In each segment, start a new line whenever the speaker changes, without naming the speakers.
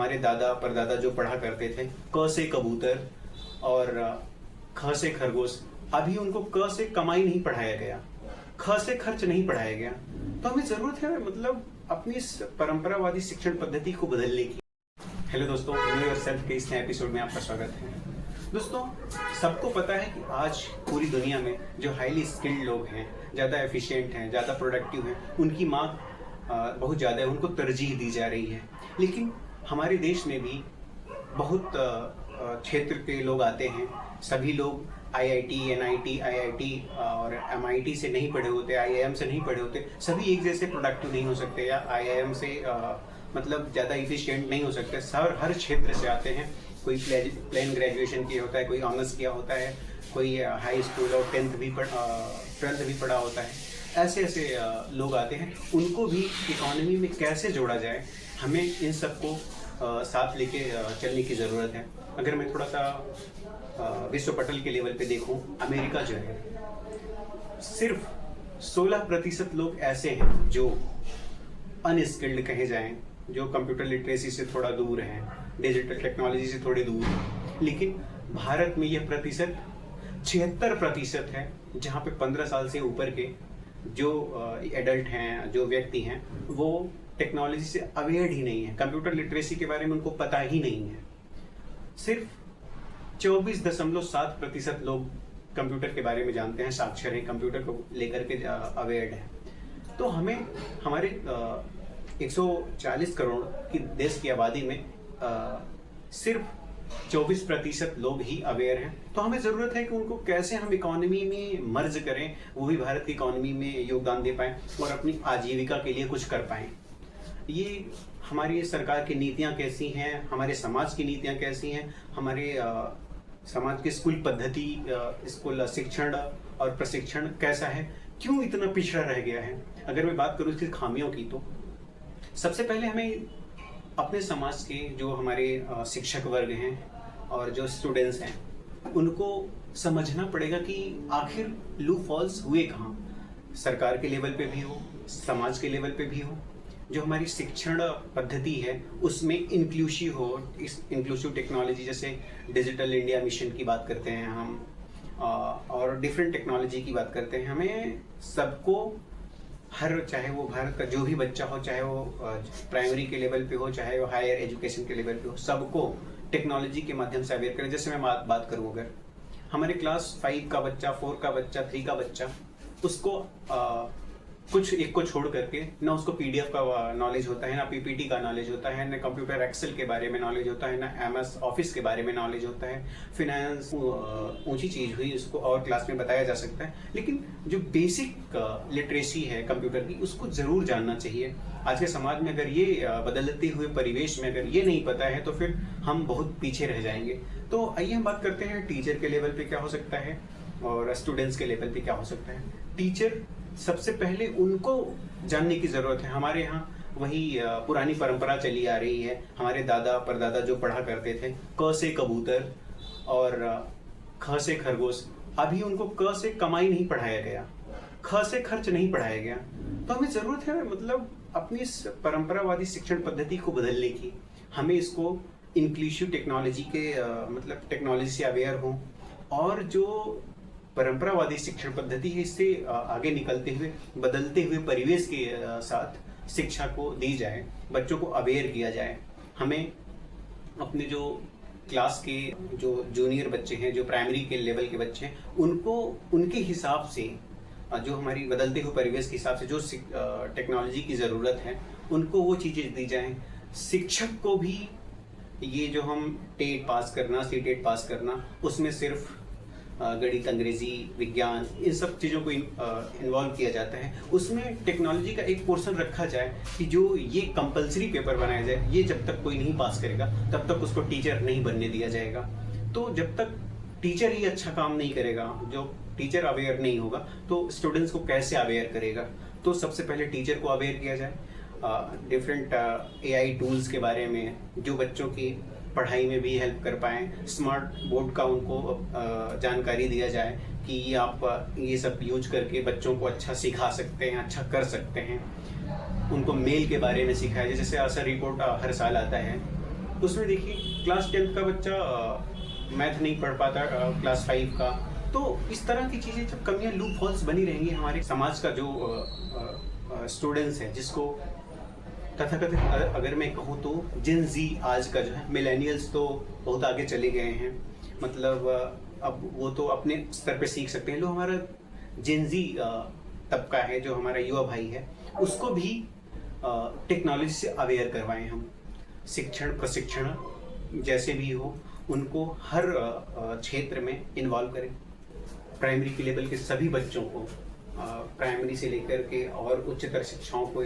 हमारे दादा परदादा जो पढ़ा करते थे क से कबूतर और ख से खरगोश, अभी उनको क से कमाई नहीं पढ़ाया गया, ख से खर्च नहीं पढ़ाया गया। तो हमें जरूरत है मतलब अपनी इस परंपरावादी शिक्षण पद्धति को बदलने की। हेलो दोस्तों, न्यू योरसेल्फ के इस नए एपिसोड में आपका स्वागत है। दोस्तों, सबको पता है कि आज पूरी दुनिया में जो हाईली स्किल्ड लोग हैं, ज़्यादा एफिशिएंट हैं, ज़्यादा प्रोडक्टिव हैं, उनकी मांग बहुत ज़्यादा है, उनको तरजीह दी जा रही है। लेकिन हमारे देश में भी बहुत क्षेत्र के लोग आते हैं। सभी लोग आईआईटी, एनआईटी, आईआईटी और एमआईटी से नहीं पढ़े होते, आईआईएम से नहीं पढ़े होते। सभी एक जैसे प्रोडक्टिव नहीं हो सकते या आईआईएम से मतलब ज़्यादा इफिशिएंट नहीं हो सकते। हर क्षेत्र से आते हैं। कोई प्लेन ग्रेजुएशन किया होता है, कोई ऑनर्स किया होता है, कोई हाई स्कूल और ट्वेल्थ भी पढ़ा होता है। ऐसे लोग आते हैं। उनको भी इकोनॉमी में कैसे जोड़ा जाए, हमें इन सबको साथ लेके चलने की ज़रूरत है। अगर मैं थोड़ा सा विश्व पटल के लेवल पे देखूं, अमेरिका जो है, सिर्फ 16% लोग ऐसे हैं जो अनस्किल्ड कहे जाएं, जो कंप्यूटर लिटरेसी से थोड़ा दूर हैं, डिजिटल टेक्नोलॉजी से थोड़े दूर हैं। लेकिन भारत में यह प्रतिशत 76% है, जहाँ पे 15 साल से ऊपर के जो एडल्ट हैं, जो व्यक्ति हैं, वो टेक्नोलॉजी से अवेयर ही नहीं है, कंप्यूटर लिटरेसी के बारे में उनको पता ही नहीं है। सिर्फ 24.7% लोग कंप्यूटर के बारे में जानते हैं, साक्षर हैं, कंप्यूटर को लेकर के अवेयर्ड हैं। तो हमें हमारे 140 करोड़ की देश की आबादी में सिर्फ 24% लोग ही अवेयर हैं। तो हमें ज़रूरत है कि उनको कैसे हम इकोनॉमी में मर्ज करें, वो भी भारत की इकोनॉमी में योगदान दे पाएँ और अपनी आजीविका के लिए कुछ कर पाएँ। ये हमारी सरकार की नीतियाँ कैसी हैं, हमारे समाज की नीतियाँ कैसी हैं, हमारे समाज की स्कूल पद्धति, स्कूल शिक्षण और प्रशिक्षण कैसा है, क्यों इतना पिछड़ा रह गया है। अगर मैं बात करूँ इसकी खामियों की, तो सबसे पहले हमें अपने समाज के जो हमारे शिक्षक वर्ग हैं और जो स्टूडेंट्स हैं, उनको समझना पड़ेगा कि आखिर लू फॉल्स हुए कहाँ। सरकार के लेवल पे भी हो, समाज के लेवल पे भी हो। जो हमारी शिक्षण पद्धति है उसमें इंक्लूसिव टेक्नोलॉजी, जैसे डिजिटल इंडिया मिशन की बात करते हैं हम, और डिफरेंट टेक्नोलॉजी की बात करते हैं। हमें सबको, चाहे वो भारत का जो भी बच्चा हो, चाहे वो प्राइमरी के लेवल पे हो, चाहे वो हायर एजुकेशन के लेवल पे हो, सबको टेक्नोलॉजी के माध्यम से अवेयर करें। जैसे मैं बात करूँ, अगर हमारे क्लास 5 का बच्चा, 4 का बच्चा, 3 का बच्चा, उसको कुछ एक को छोड़ करके ना उसको पीडीएफ का नॉलेज होता है, ना पीपीटी का नॉलेज होता है, ना कंप्यूटर एक्सेल के बारे में नॉलेज होता है, ना एमएस ऑफिस के बारे में नॉलेज होता है। फिनेंस ऊंची चीज हुई, उसको और क्लास में बताया जा सकता है, लेकिन जो बेसिक लिटरेसी है कंप्यूटर की, उसको जरूर जानना चाहिए। आज के समाज में अगर ये बदलते हुए परिवेश में अगर ये नहीं पता है, तो फिर हम बहुत पीछे रह जाएंगे। तो आइए हम बात करते हैं टीचर के लेवल पे क्या हो सकता है और स्टूडेंट्स के लेवल पे क्या हो सकता है। टीचर, सबसे पहले उनको जानने की जरूरत है। हमारे यहाँ वही पुरानी परंपरा चली आ रही है। हमारे दादा परदादा जो पढ़ा करते थे क से कबूतर और ख से खरगोश, अभी उनको क से कमाई नहीं पढ़ाया गया, ख से खर्च नहीं पढ़ाया गया। तो हमें जरूरत है मतलब अपनी इस परंपरावादी शिक्षण पद्धति को बदलने की। हमें इसको इंक्लूसिव टेक्नोलॉजी के मतलब टेक्नोलॉजी से अवेयर हों, और जो परंपरावादी शिक्षण पद्धति है, इससे आगे निकलते हुए बदलते हुए परिवेश के साथ शिक्षा को दी जाए, बच्चों को अवेयर किया जाए। हमें अपने जो क्लास के जो जूनियर बच्चे हैं, जो प्राइमरी के लेवल के बच्चे हैं, उनको उनके हिसाब से, जो हमारी बदलते हुए परिवेश के हिसाब से जो टेक्नोलॉजी की ज़रूरत है, उनको वो चीज़ें दी जाएं। शिक्षक को भी ये जो हम टेट पास करना, सीटेट पास करना, उसमें सिर्फ गणित, अंग्रेजी, विज्ञान, इन सब चीज़ों को इन्वॉल्व किया जाता है। उसमें टेक्नोलॉजी का एक पोर्शन रखा जाए कि जो ये कंपलसरी पेपर बनाया जाए, ये जब तक कोई नहीं पास करेगा तब तक उसको टीचर नहीं बनने दिया जाएगा। तो जब तक टीचर ही अच्छा काम नहीं करेगा, जो टीचर अवेयर नहीं होगा, तो स्टूडेंट्स को कैसे अवेयर करेगा। तो सबसे पहले टीचर को अवेयर किया जाए डिफरेंट एआई टूल्स के बारे में, जो बच्चों की पढ़ाई में भी हेल्प कर पाएँ। स्मार्ट बोर्ड का उनको जानकारी दिया जाए कि ये आप ये सब यूज करके बच्चों को अच्छा सिखा सकते हैं, अच्छा कर सकते हैं। उनको मेल के बारे में सिखाया जाए, जैसे असर रिपोर्ट हर साल आता है, उसमें देखिए क्लास 10th का बच्चा मैथ नहीं पढ़ पाता, क्लास 5 का। तो इस तरह की चीज़ें, जब कमियां, लूप होल्स बनी रहेंगी हमारे समाज का जो स्टूडेंट्स है, जिसको तथाकथित अगर मैं कहूँ तो जेन जी आज का जो है, मिलेनियल्स तो बहुत आगे चले गए हैं, मतलब अब वो तो अपने स्तर पे सीख सकते हैं। जो हमारा जेन जी तबका है, जो हमारा युवा भाई है, उसको भी टेक्नोलॉजी से अवेयर करवाएं हम। शिक्षण प्रशिक्षण जैसे भी हो, उनको हर क्षेत्र में इन्वॉल्व करें। प्राइमरी के लेवल के सभी बच्चों को, प्राइमरी से लेकर के और उच्चतर शिक्षाओं को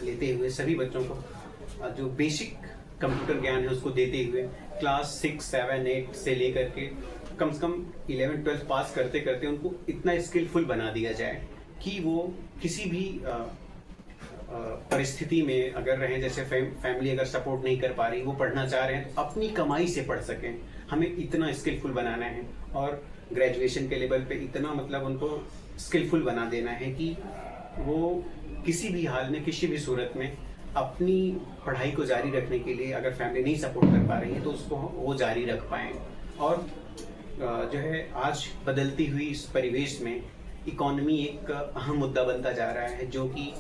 लेते हुए सभी बच्चों को जो बेसिक कंप्यूटर ज्ञान है उसको देते हुए क्लास 6, 7, 8 से लेकर के कम से कम 11, 12 पास करते करते उनको इतना स्किलफुल बना दिया जाए कि वो किसी भी परिस्थिति में अगर रहें, जैसे फैमिली अगर सपोर्ट नहीं कर पा रही, वो पढ़ना चाह रहे हैं तो अपनी कमाई से पढ़ सकें। हमें इतना स्किलफुल बनाना है और ग्रेजुएशन के लेवल पे इतना मतलब उनको स्किलफुल बना देना है कि वो किसी भी हाल में, किसी भी सूरत में अपनी पढ़ाई को जारी रखने के लिए, अगर फैमिली नहीं सपोर्ट कर पा रही है तो उसको वो जारी रख पाएँ। और जो है आज बदलती हुई इस परिवेश में इकोनॉमी एक अहम मुद्दा बनता जा रहा है, जो कि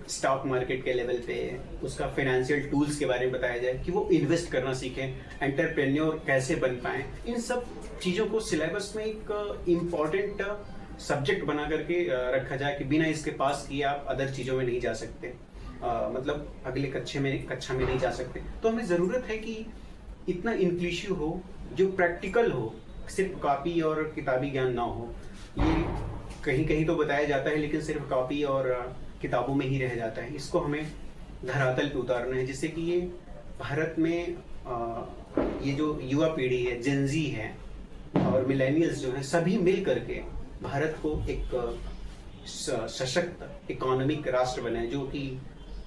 स्टॉक मार्केट के लेवल पे उसका फाइनेंशियल टूल्स के बारे में बताया जाए कि वो इन्वेस्ट करना सीखें, एंटरप्रेन्योर कैसे बन पाएं। इन सब चीज़ों को सिलेबस में एक इम्पॉर्टेंट सब्जेक्ट बना करके रखा जाए कि बिना इसके पास किए आप अदर चीज़ों में नहीं जा सकते, मतलब अगले कक्षा में नहीं जा सकते। तो हमें ज़रूरत है कि इतना इंक्लूसिव हो, जो प्रैक्टिकल हो, सिर्फ कॉपी और किताबी ज्ञान ना हो। ये कहीं कहीं तो बताया जाता है, लेकिन सिर्फ कॉपी और किताबों में ही रह जाता है। इसको हमें धरातल पे उतारना है, जिससे कि ये भारत में ये जो युवा पीढ़ी है, जेनजी है और मिलेनियल्स जो हैं, सभी मिल करके भारत को एक सशक्त इकोनॉमिक राष्ट्र बनाए, जो कि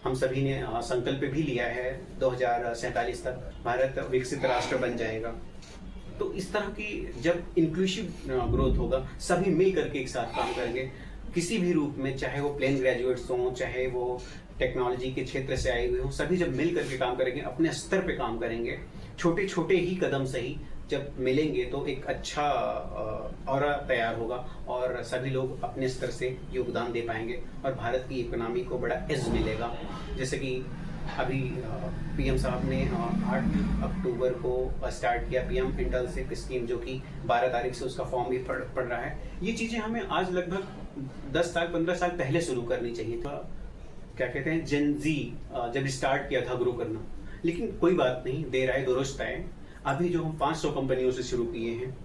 हम सभी ने संकल्प भी लिया है 2047 तक भारत विकसित राष्ट्र बन जाएगा। तो इस तरह की जब इंक्लूसिव ग्रोथ होगा, सभी मिल करके एक साथ काम करेंगे, किसी भी रूप में, चाहे वो प्लेन ग्रेजुएट्स हों, चाहे वो टेक्नोलॉजी के क्षेत्र से आए हुए हों, सभी जब मिल करके काम करेंगे, अपने स्तर पे काम करेंगे, छोटे छोटे ही कदम सही जब मिलेंगे तो एक अच्छा ऑरा तैयार होगा और सभी लोग अपने स्तर से योगदान दे पाएंगे और भारत की इकोनॉमी को बड़ा एज मिलेगा। जैसे कि अभी पीएम साहब ने 8 अक्टूबर को स्टार्ट किया पीएम इंटर्नशिप स्कीम, जो कि 12 तारीख से उसका फॉर्म भी पड़ रहा है। ये चीज़ें हमें आज लगभग 10 साल 15 साल पहले शुरू करनी चाहिए था। क्या कहते हैं, जेन जी जब स्टार्ट किया था ग्रो करना, लेकिन कोई बात नहीं, देर आए दुरुस्त आए। अभी जो हम 500 कंपनियों से शुरू किए हैं,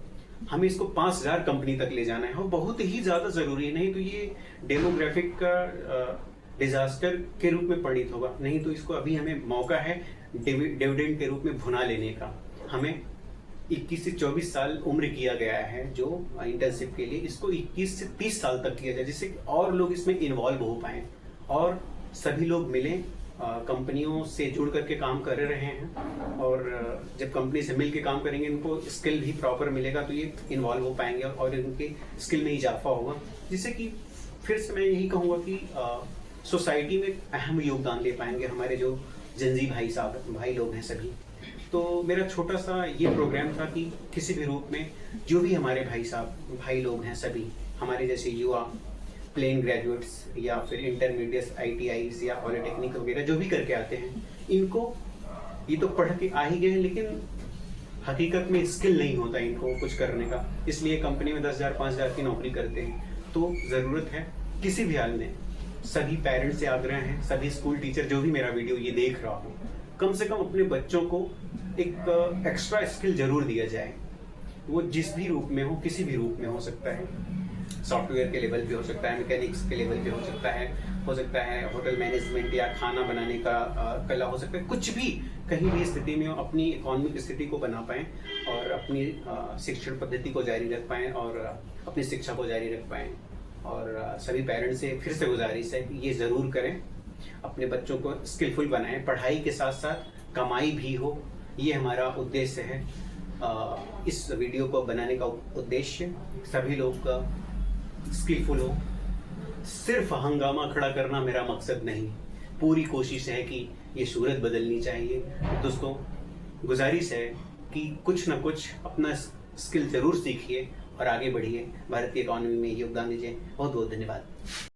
हमें इसको 5000 कंपनी तक ले जाना है और बहुत ही ज़्यादा ज़रूरी है। नहीं तो ये डेमोग्राफिक का डिजास्टर के रूप में परिणित होगा। नहीं तो इसको अभी हमें मौका है डिविडेंड के रूप में भुना लेने का। हमें 21 से 24 साल उम्र किया गया है जो इंटर्नशिप के लिए, इसको 21 से 30 साल तक किया जाए, जिससे और लोग इसमें इन्वॉल्व हो पाए और सभी लोग मिलें, कंपनियों से जुड़ करके काम कर रहे हैं। और जब कंपनी से मिल के काम करेंगे, इनको स्किल भी प्रॉपर मिलेगा तो ये इन्वॉल्व हो पाएंगे और इनके स्किल में इजाफा होगा, जिससे कि फिर से मैं यही कहूँगा कि सोसाइटी में अहम योगदान दे पाएंगे हमारे जो जंजी भाई लोग हैं सभी। तो मेरा छोटा सा ये प्रोग्राम था कि किसी भी रूप में जो भी हमारे भाई लोग हैं, सभी हमारे जैसे युवा प्लेन ग्रेजुएट्स या फिर इंटरमीडिएट ITIs या पॉलिटेक्निक वगैरह जो भी करके आते हैं, इनको ये तो पढ़ के आ ही गए हैं, लेकिन हकीकत में स्किल नहीं होता इनको कुछ करने का, इसलिए कंपनी में 10,000 5,000 की नौकरी करते हैं। तो ज़रूरत है किसी भी हाल में, सभी पेरेंट्स से आग्रह है, सभी स्कूल टीचर जो भी मेरा वीडियो ये देख रहा हो, कम से कम अपने बच्चों को एक एक्स्ट्रा स्किल जरूर दिया जाए। वो जिस भी रूप में हो, किसी भी रूप में हो सकता है, सॉफ्टवेयर के लेवल पे हो सकता है, मैकेनिक्स के लेवल पे हो सकता है होटल मैनेजमेंट या खाना बनाने का कला हो सकता है, कुछ भी कहीं भी स्थिति में अपनी इकोनॉमिक स्थिति को बना पाएं और अपनी शिक्षण पद्धति को जारी रख पाएं और अपनी शिक्षा को जारी रख पाएं। और सभी पेरेंट्स से फिर से गुजारिश है कि ये ज़रूर करें, अपने बच्चों को स्किलफुल बनाएं, पढ़ाई के साथ साथ कमाई भी हो, ये हमारा उद्देश्य है। इस वीडियो को बनाने का उद्देश्य सभी लोग का स्किलफुल हो, सिर्फ हंगामा खड़ा करना मेरा मकसद नहीं, पूरी कोशिश है कि ये सूरत बदलनी चाहिए। दोस्तों, गुजारिश है कि कुछ ना कुछ अपना स्किल जरूर सीखिए और आगे बढ़िए, भारत की इकोनॉमी में योगदान दीजिए। बहुत बहुत धन्यवाद।